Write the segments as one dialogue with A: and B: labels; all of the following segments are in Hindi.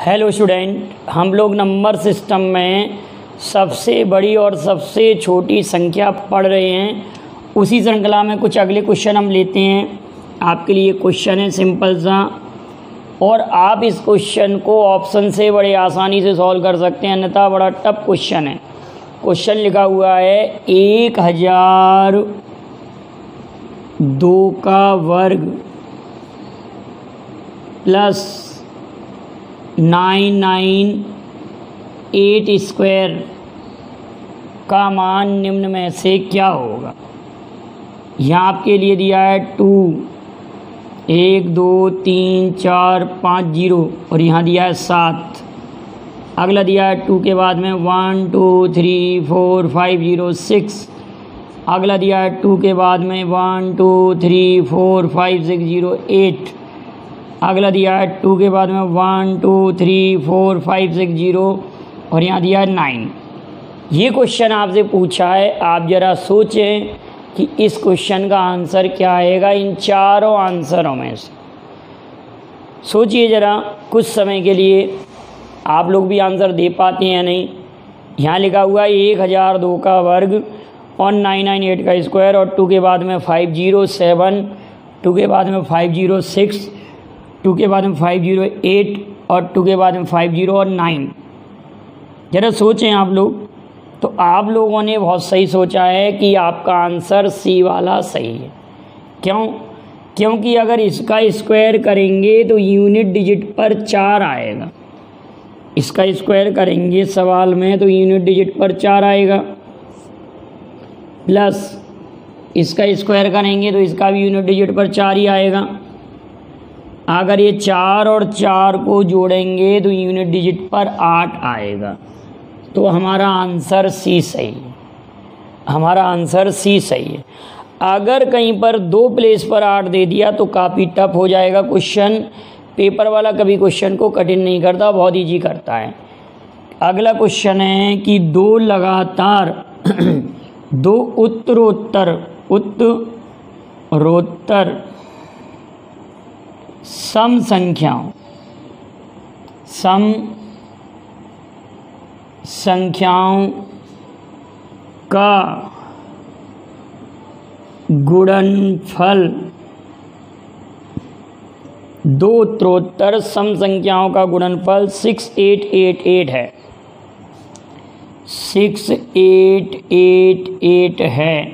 A: हेलो स्टूडेंट, हम लोग नंबर सिस्टम में सबसे बड़ी और सबसे छोटी संख्या पढ़ रहे हैं। उसी श्रृंखला में कुछ अगले क्वेश्चन हम लेते हैं। आपके लिए क्वेश्चन है सिंपल सा, और आप इस क्वेश्चन को ऑप्शन से बड़े आसानी से सॉल्व कर सकते हैं, अन्यथा बड़ा टफ क्वेश्चन है। क्वेश्चन लिखा हुआ है 1002 का वर्ग प्लस 998 स्क्वायर का मान निम्न में से क्या होगा। यहाँ आपके लिए दिया है 2 1 2 3 4 5 0 और यहाँ दिया है 7। अगला दिया है 2 के बाद में 1 2 3 4 5 0 6। अगला दिया है 2 के बाद में 1 2 3 4 5 6 0 8। अगला दिया है 2 के बाद में 1 2 3 4 5 6 0 और यहाँ दिया है 9। ये क्वेश्चन आपसे पूछा है, आप ज़रा सोचें कि इस क्वेश्चन का आंसर क्या आएगा इन चारों आंसरों में से। सोचिए ज़रा कुछ समय के लिए, आप लोग भी आंसर दे पाते हैं या नहीं। यहाँ लिखा हुआ है 1002 का वर्ग और 998 का स्क्वायर और 2 के बाद में 507, 2 के बाद में 506, 2 के बाद में 508 और 2 के बाद में 50 और 9। ज़रा सोचें आप लोग, तो आप लोगों ने बहुत सही सोचा है कि आपका आंसर सी वाला सही है। क्यों? क्योंकि अगर इसका स्क्वायर करेंगे तो यूनिट डिजिट पर 4 आएगा। इसका स्क्वायर करेंगे सवाल में तो यूनिट डिजिट पर 4 आएगा, प्लस इसका स्क्वायर करेंगे तो इसका भी यूनिट डिजिट पर 4 ही आएगा। अगर ये 4 और 4 को जोड़ेंगे तो यूनिट डिजिट पर 8 आएगा। तो हमारा आंसर सी सही है, हमारा आंसर सी सही है। अगर कहीं पर 2 प्लेस पर 8 दे दिया तो काफ़ी टफ हो जाएगा क्वेश्चन। पेपर वाला कभी क्वेश्चन को कठिन नहीं करता, बहुत ईजी करता है। अगला क्वेश्चन है कि 2 लगातार 2 उत्तरोत्तर सम संख्याओं का गुणनफल 2 उत्तरोत्तर सम संख्याओं का गुणनफल 6888 है। 6888 है,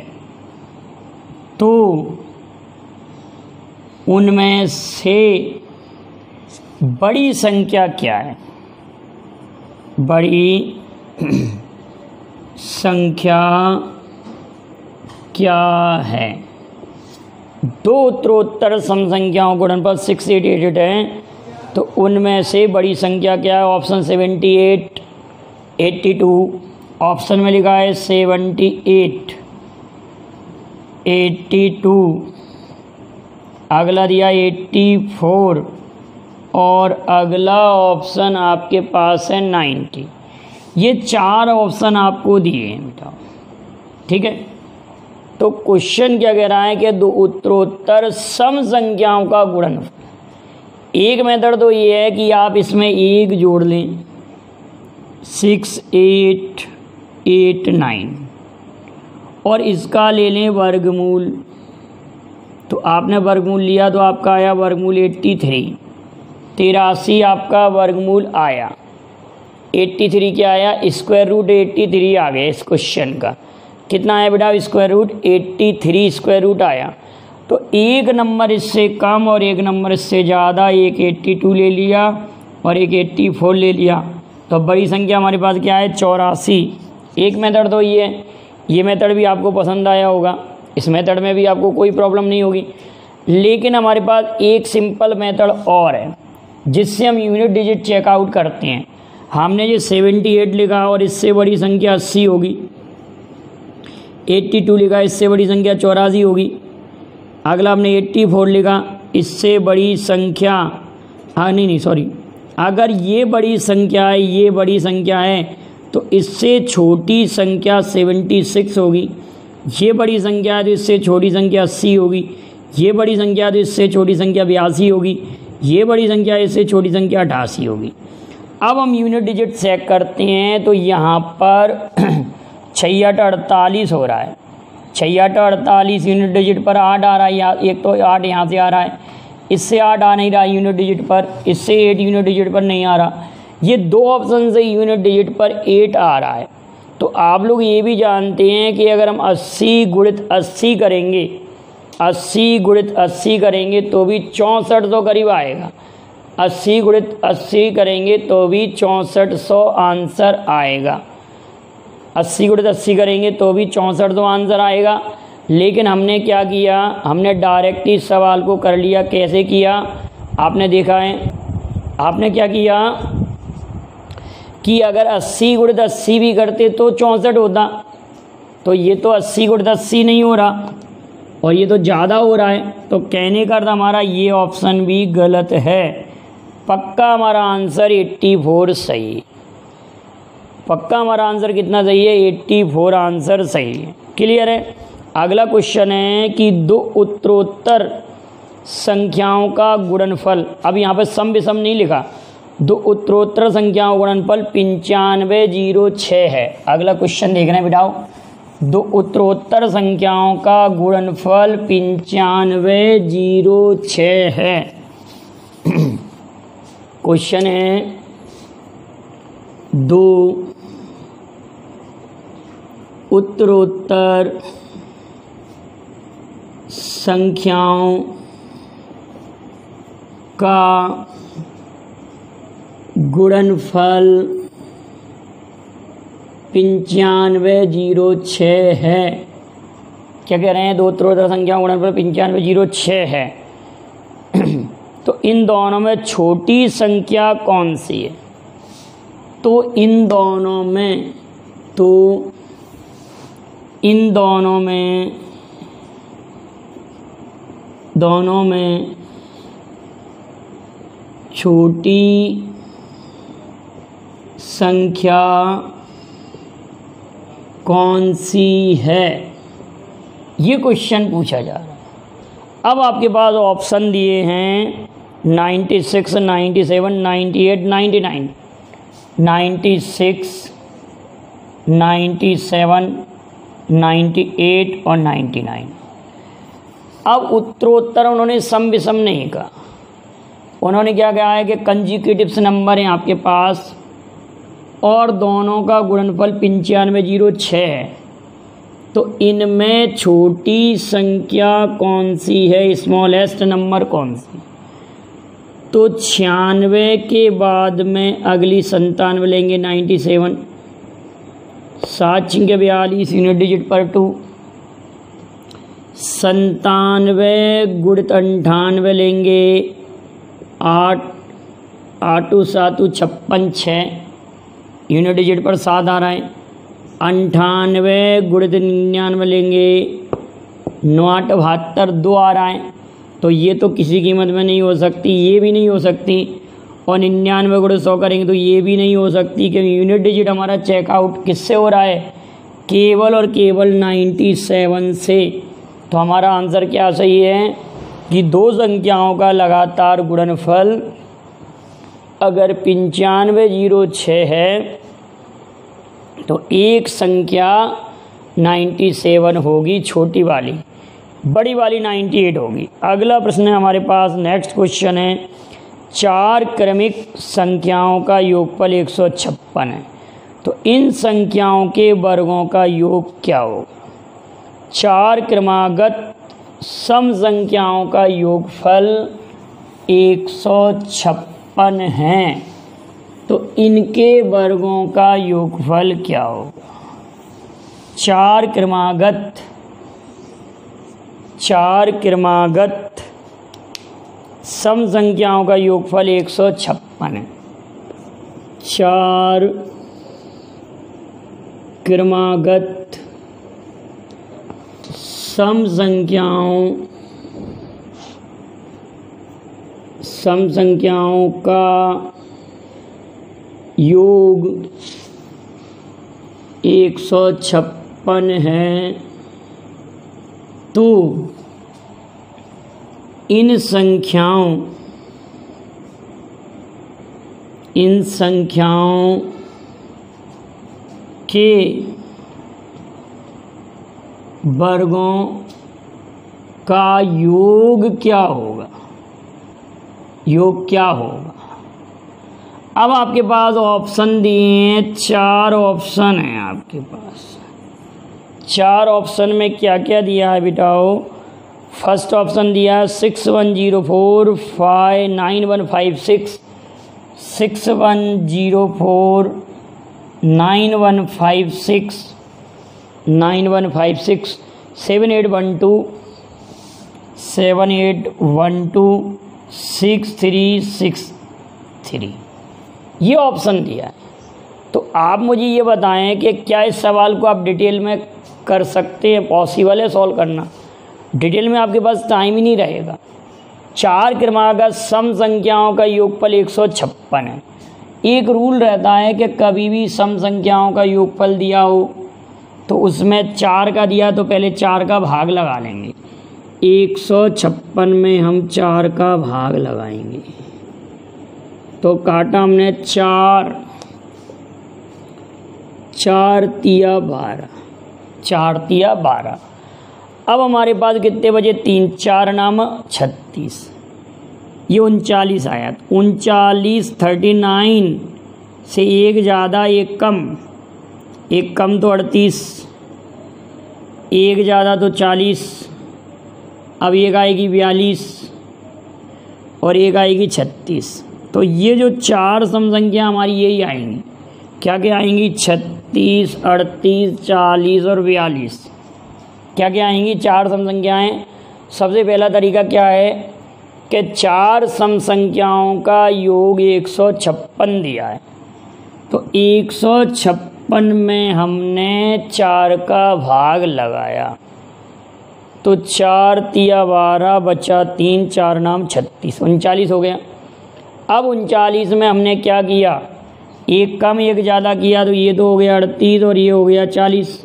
A: तो उनमें से बड़ी संख्या क्या है? बड़ी संख्या क्या है? 2 उत्तरोत्तर सम संख्याओं गुणनफल 6888 है, तो उनमें से बड़ी संख्या क्या है? ऑप्शन 78 82, ऑप्शन में लिखा है 78 82, अगला दिया 84 और अगला ऑप्शन आपके पास है 90। ये 4 ऑप्शन आपको दिए हैं बेटा, ठीक है। तो क्वेश्चन क्या कह रहा है कि 2 उत्तरोत्तर सम संख्याओं का गुणनफल। एक मेथड तो ये है कि आप इसमें 1 जोड़ लें, 6 8 8 9 और इसका ले लें वर्गमूल। तो आपने वर्गमूल लिया तो आपका आया वर्गमूल 83 आपका वर्गमूल आया। 83 क्या आया? स्क्वायर रूट 83 आ गया। इस क्वेश्चन का कितना आया बेटा? स्क्वायर रूट 83 स्क्वायर रूट आया। तो एक नंबर इससे कम और एक नंबर इससे ज़्यादा, एक 82 ले लिया और एक 84 ले लिया। तो बड़ी संख्या हमारे पास क्या है? 84। एक मेथड तो ये मेथड भी आपको पसंद आया होगा। इस मेथड में भी आपको कोई प्रॉब्लम नहीं होगी, लेकिन हमारे पास एक सिंपल मेथड और है जिससे हम यूनिट डिजिट चेकआउट करते हैं। हमने ये 78 लिखा और इससे बड़ी संख्या 80 होगी। 82 लिखा, इससे बड़ी संख्या 84 होगी। अगला हमने 84 लिखा, इससे बड़ी संख्या अगर ये बड़ी संख्या है, ये बड़ी संख्या है, तो इससे छोटी संख्या 76 होगी। ये बड़ी संख्या है तो इससे छोटी संख्या 80 होगी। ये बड़ी संख्या तो इससे छोटी संख्या 82 होगी। ये बड़ी संख्या इससे छोटी संख्या 88 होगी। अब हम यूनिट डिजिट चेक करते हैं तो यहाँ पर 6×8 = 48 हो रहा है। 6×8 = 48 यूनिट डिजिट पर 8 आ रहा है, एक तो 8 यहाँ से आ रहा है, इससे 8 आ नहीं रहा यूनिट डिजिट पर, इससे 8 यूनिट डिजिट पर नहीं आ रहा। ये दो ऑप्शन से यूनिट डिजिट पर 8 आ रहा है। तो आप लोग ये भी जानते हैं कि अगर हम 80 × 80 करेंगे, 80 × 80 करेंगे तो भी 6400 करीब आएगा। 80 × 80 करेंगे तो भी 6400 आंसर आएगा। 80 × 80 करेंगे तो भी 6400 आंसर आएगा। लेकिन हमने क्या किया, हमने डायरेक्ट इस सवाल को कर लिया। कैसे किया आपने देखा है, आपने क्या किया कि अगर 80 × 80 भी करते तो 64 होता। तो ये तो 80 × 80 नहीं हो रहा और ये तो ज़्यादा हो रहा है। तो कहने का अर्थ हमारा ये ऑप्शन भी गलत है। पक्का हमारा आंसर 84 सही है। पक्का हमारा आंसर कितना सही है, 84 आंसर सही है। क्लियर है। अगला क्वेश्चन है कि दो उत्तरोत्तर संख्याओं का गुणनफल, अब यहाँ पे सम विषम नहीं लिखा, दो उत्तरोत्तर संख्याओं का गुणनफल 9506 है। अगला क्वेश्चन देख रहे हैं बेटाओ, दो उत्तरोत्तर संख्याओं का गुणनफल 9506 है। क्वेश्चन है दो उत्तरोत्तर संख्याओं का गुणनफल 9506 है। क्या कह रहे हैं, दो उत्तरोत्तर संख्याओं का गुणनफल 9506 है। तो इन दोनों में छोटी संख्या कौन सी है? तो इन दोनों में छोटी संख्या कौन सी है, ये क्वेश्चन पूछा जा रहा है। अब आपके पास ऑप्शन दिए हैं 96, 97, 98, 99। 96, 97, 98 और 99। अब उत्तरोत्तर उन्होंने सम विषम नहीं कहा, उन्होंने क्या कहा है कि कंजिक्यूटिव्स नंबर हैं आपके पास और दोनों का गुणनफल 9506 है। तो इनमें छोटी संख्या कौन सी है, स्मॉलेस्ट नंबर कौन सी? तो 96 के बाद में अगली 97 लेंगे, 97, 7 × 42 यूनिट डिजिट पर 2, 97 × 98 लेंगे, 8, 8 7 56 6 यूनिट डिजिट पर 7 आ रहा है। 98 × 99 लेंगे, 9 8 72 2 आ रहा है। तो ये तो किसी कीमत में नहीं हो सकती, ये भी नहीं हो सकती। और 99 × 100 करेंगे तो ये भी नहीं हो सकती, क्योंकि यूनिट डिजिट हमारा चेकआउट किससे हो रहा है, केवल और केवल 97 से। तो हमारा आंसर क्या सही है कि दो संख्याओं का लगातार गुणनफल अगर 9506 है तो एक संख्या 97 होगी छोटी वाली, बड़ी वाली 98 होगी। अगला प्रश्न है हमारे पास, नेक्स्ट क्वेश्चन है, 4 क्रमिक संख्याओं का योगफल 156 है। तो इन संख्याओं के वर्गों का योग क्या होगा? 4 क्रमागत सम संख्याओं का योगफल 156 हैं। तो इनके वर्गों का योगफल क्या होगा? 4 क्रमागत सम संख्याओं का योगफल 156 है। 4 क्रमागत सम संख्याओं का योग 156 है। तो इन संख्याओं के वर्गों का योग क्या होगा, योग क्या होगा। अब आपके पास ऑप्शन दिए हैं, 4 ऑप्शन हैं आपके पास। 4 ऑप्शन में क्या क्या दिया है बेटाओ। फर्स्ट ऑप्शन दिया है 6104 9156, 6104 9156, 9156, 7812 7812 6363, ये ऑप्शन दिया है। तो आप मुझे ये बताएं कि क्या इस सवाल को आप डिटेल में कर सकते हैं, पॉसिबल है सॉल्व करना। डिटेल में आपके पास टाइम ही नहीं रहेगा। 4 क्रमागत सम संख्याओं का योगफल 156 है। एक रूल रहता है कि कभी भी सम संख्याओं का योगफल दिया हो तो उसमें 4 का दिया तो पहले 4 का भाग लगा लेंगे। 156 में हम 4 का भाग लगाएंगे। तो काटा हमने 4, 4 तिया 12, 4 तिया 12। अब हमारे पास कितने बजे, 3 4 नाम 36, ये 39 आया। 39 39 से एक ज़्यादा एक कम, एक कम तो 38, एक ज़्यादा तो 40। अब एक आएगी 42 और एक आएगी 36। तो ये जो 4 सम संख्या हमारी यही आएंगी। क्या क्या आएंगी, 36 38 40 और 42। क्या क्या आएंगी, 4 सम संख्याएँ। सबसे पहला तरीका क्या है कि 4 सम संख्याओं का योग 156 दिया है। तो 156 में हमने 4 का भाग लगाया। तो 4 तिया 12 बचा 3, 4 नाम 36, 39 हो गया। अब 39 में हमने क्या किया, एक कम एक ज़्यादा किया। तो ये तो हो गया 38 और ये हो गया 40।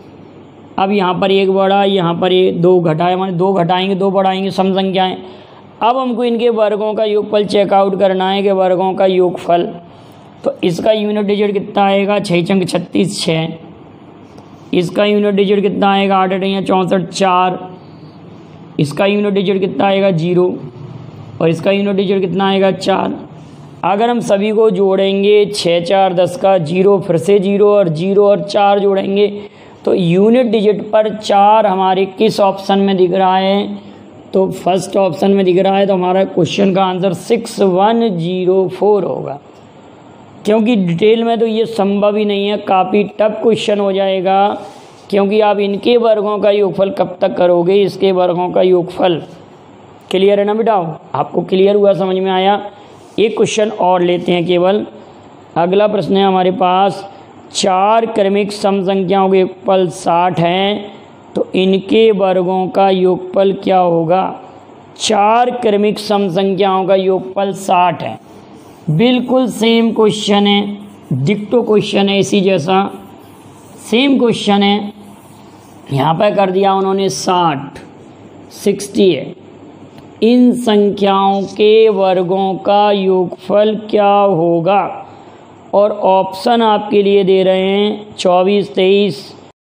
A: अब यहाँ पर एक बढ़ा, यहाँ पर ये 2 घटाए, माने 2 घटाएंगे 2 बढ़ाएंगे, सम संख्याएँ। अब हमको इनके वर्गों का योगफल चेकआउट करना है कि वर्गों का योगफल। तो इसका यूनिट डिजिट कितना आएगा, 6 चंग 36 6। इसका यूनिट डिजिट कितना आएगा, 8 8 64 4। इसका यूनिट डिजिट कितना आएगा 0 और इसका यूनिट डिजिट कितना आएगा 4। अगर हम सभी को जोड़ेंगे 6 4 10 का 0, फिर से 0 और 4 जोड़ेंगे तो यूनिट डिजिट पर 4 हमारे किस ऑप्शन में दिख रहा है, तो फर्स्ट ऑप्शन में दिख रहा है। तो हमारा क्वेश्चन का आंसर 6104 होगा। क्योंकि डिटेल में तो ये संभव ही नहीं है, काफ़ी टफ क्वेश्चन हो जाएगा। क्योंकि आप इनके वर्गों का योगफल कब तक करोगे, इसके वर्गों का योगफल। क्लियर है ना बेटा, आपको क्लियर हुआ, समझ में आया। एक क्वेश्चन और लेते हैं केवल। अगला प्रश्न है हमारे पास, 4 क्रमिक सम संख्याओं के योगफल 60 हैं, तो इनके वर्गों का योगफल क्या होगा। 4 क्रमिक सम संख्याओं का योगफल 60 है। बिल्कुल सेम क्वेश्चन है, डिक्टो क्वेश्चन है, इसी जैसा सेम क्वेश्चन है। यहाँ पर कर दिया उन्होंने 60 है। इन संख्याओं के वर्गों का योगफल क्या होगा। और ऑप्शन आपके लिए दे रहे हैं 24 23